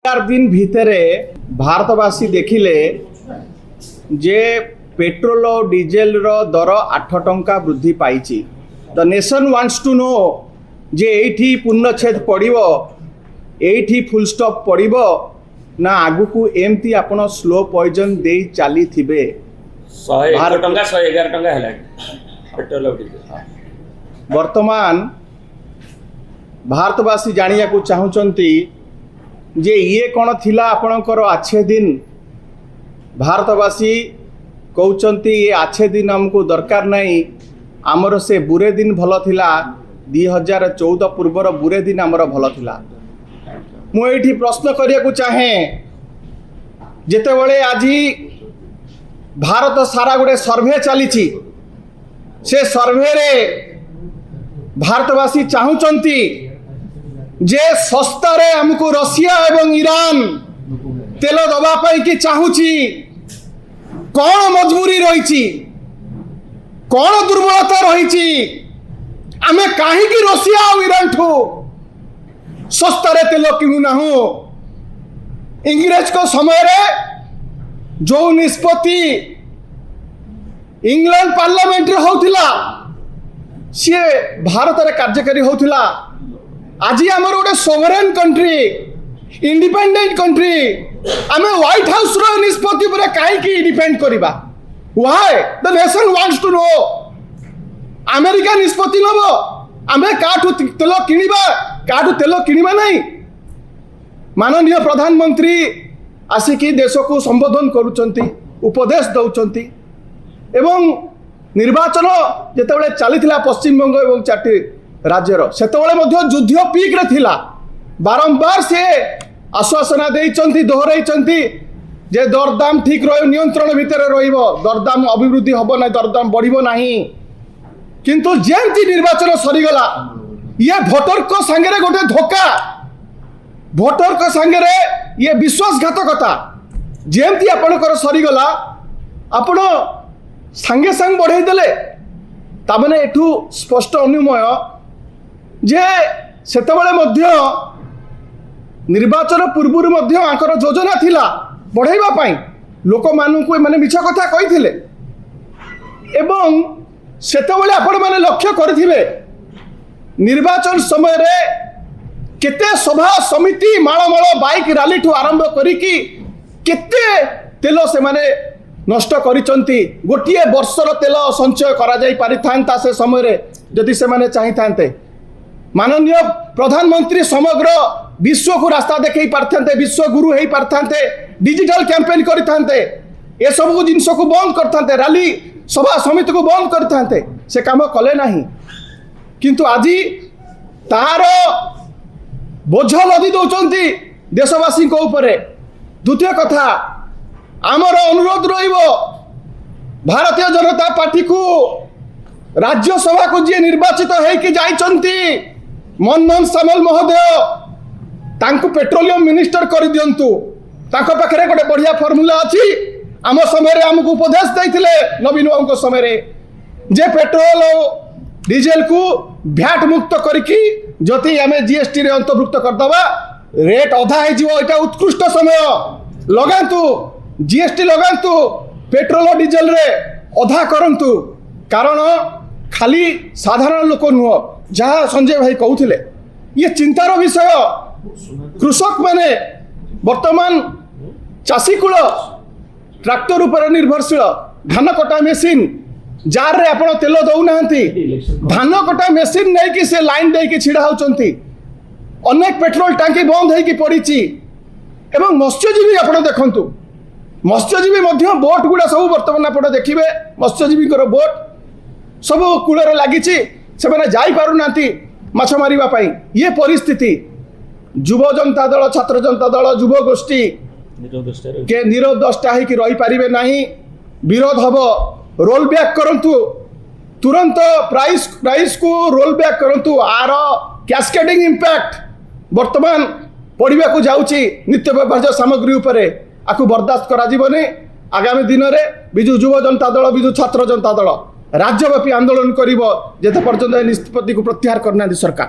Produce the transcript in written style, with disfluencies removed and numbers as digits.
चार दिन भितर भारतवासी देखिले जे पेट्रोल और डीजेल रो दर 8 टंका वृद्धि पाई। The nation wants to know जे एठी पूर्णछेद पड़िबो, एठी फुल स्टॉप पड़िबो ना आगु को एमती आपण स्लो पॉइजन दे चली थिबे। 101 टंका 111 टंका हैला पेट्रोल और डीजेल। वर्तमान भारतवासी जानिया को चाहुचंती जे ये कौन थिला आपणकर आछे दिन। भारतवासी कहउचंती ये आछे दिन हमको दरकार नहीं, आमर से बुरे दिन भल थिला। 2014 पूर्वर बुरे दिन आमर भल थिला। मु एठी प्रश्न करिया को चाहे, जेतेबेले आज भारत सारा गोटे सर्वे चली, से सर्वे रे भारतवासी चाहुचंती जे सस्ता रे हमको रशिया एवं ईरान तेल दबा पाई कि चाहुची। कौन मजबूरी रही, कौन दुर्बलता रही, आमे काहे कि रशिया और ईरान ठू सस्ता रे तेल किणु नाहु। इंग्रेज को समय रे जो निष्पत्ति इंग्लैंड पार्लियामेंट रे होतिला सी भारत रे कार्यकारी होतिला। आज आमर गोटे सोवरेन कंट्री, इंडिपेंडेंट कंट्री, आमे व्हाइट हाउस रो निष्पत्ति पर काहे डिपेंड करिबा। Why the nation wants to know. America निष्पत्ति नबो, आमे काठू तेल किनिबा, काठू तेल किनिबा नहीं। माननीय प्रधानमंत्री आसिकी देश को संबोधन करूचंती, उपदेश दउचंती एवं निर्वाचन जेतेबेले चलीथिला पश्चिम बंग एवं 4टी राज्यर सेतेबेले मध्ये युद्ध पीक रे थिला। बारंबार से आश्वासना देइचंती, दोहराइचंती जे दरदाम ठीक रह नियंत्रण भितर रहिबो, दरदाम अभिवृद्धि हबो ना, दरदाम बढ़िबो नाही। किंतु जेंती निर्वाचन सरीगला ये भोटर को संगे गोटे धोखा, भोटर को संगे ये विश्वासघातकता जेंती आपणकर सरीगला आपण संगे संग बढ़ाई देले। तामने एठू स्पष्ट अनुमय जे सेतेबेले मध्य निर्वाचन पूर्वर मध्य आंकर योजना थिला बढ़ाइबा पाई, लोक मानू माने मिछ कथा कहिथिले। एवं सेतेबेले आपण माने लक्ष्य करथिबे निर्वाचन समय रे केते सभा समिति माळमाळ बाइक रैली ठू आरंभ करिकी केते तेल से माने नष्ट करिचंती। गोटिए वर्षर तेल संचय करा जाई पारिथांता से समय रे जदि से माने चाहि थांते। माननीय प्रधानमंत्री समग्र विश्व को रास्ता देखै पारथांते, विश्व गुरु हेई पारथांते, डिजिटल कैंपेन करिथांते, ए सब जिनस को बंद करथांते, रैली सभा समिति को बंद करथांते। से काम कले नाही। किंतु आज तार बोझ लदी दउचंती देशवासी को ऊपर। द्वितीय कथा आमर अनुरोध रहिबो भारतीय जनता पार्टी को राज्यसभा को जी निर्वाचित होइके जाइचंती मनमोहन सामल महोदय तांको पेट्रोलियम मिनिस्टर कर दियंतु। तांको पाखरे गोटे बढ़िया फॉर्मूला अछि। आम समय रे हमको उपदेश दैथिले नवीन बाबू को समय रे जे पेट्रोल और डीजेल को भैट मुक्त करिकी जति आमे जीएसटी रे अंतर्भुक्त कर दबा, रेट अधा हे जीवो। एटा उत्कृष्ट समय लगांतु, जीएसटी लगांतु, पेट्रोल और डीजेल रे अधा करंतु। कारण खाली साधारण लोक नुह, जहाँ संजय भाई कहते ये चिंतार विषय। कृषक माने वर्तमान चाषी कूल ट्रैक्टर उपर निर्भरशील। धान कटा मेसीन जार रे आपण तेल दउना, धान कटा मेसीन नहीं कि से लाइन दे कि छिड़ा होचंती। अनेक पेट्रोल टांकी बंद होई कि पड़ीची। एवं मत्स्यजीवी आपण देखंतु, मत्स्यजीवी मध्य बोट गुड़ा सब वर्तमान आप देखिए मत्स्यजीवी बोट सब कूल लगी से जाई पारु नांती माछ मारिबा पाई। ये परिस्थिति युव जनता दल, छात्र जनता दल, युव गोष्ठी के नीरव दृष्टा होकर रही पारिबे नहीं। विरोध हब, रोल बैक करंतु, तुरंत प्राइस को रोल बैक करंतु। आर कैस्केडिंग इंपैक्ट वर्तमान पड़िबा को जाउची नित्य व्यवहार्य सामग्री उपरे। आकु बर्दाश्त करा जीवनी। आगामी दिन में बिजु युव जनता दल, बिजु छात्र जनता दल राज्यव्यापी आंदोलन करिबो जेते पर्यंत निष्पत्ति को प्रत्याहार करना सरकार।